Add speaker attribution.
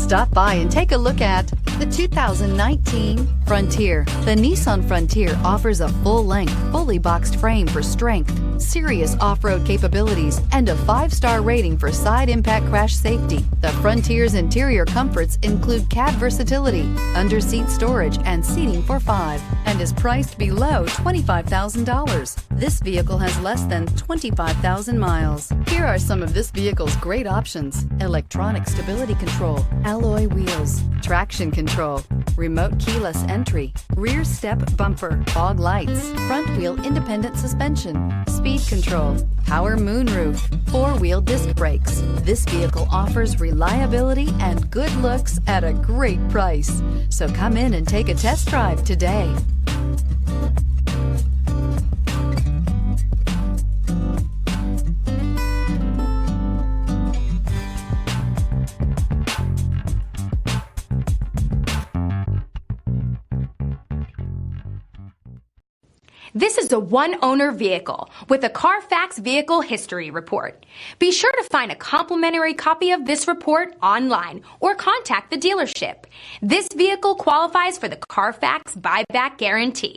Speaker 1: Stop by and take a look at the 2019 Frontier. The Nissan Frontier offers a full-length, fully boxed frame for strength, serious off-road capabilities, and a 5-star rating for side impact crash safety. The Frontier's interior comforts include cab versatility, under-seat storage, and seating for 5, and is priced below $25,000. This vehicle has less than 25,000 miles. Here are some of this vehicle's great options: electronic stability control, alloy wheels, traction control, remote keyless entry, rear step bumper, fog lights, front wheel independent suspension, speed control, power moonroof, 4-wheel disc brakes. This vehicle offers reliability and good looks at a great price. So come in and take a test drive today.
Speaker 2: This is a one-owner vehicle with a Carfax Vehicle History Report. Be sure to find a complimentary copy of this report online or contact the dealership. This vehicle qualifies for the Carfax Buyback Guarantee.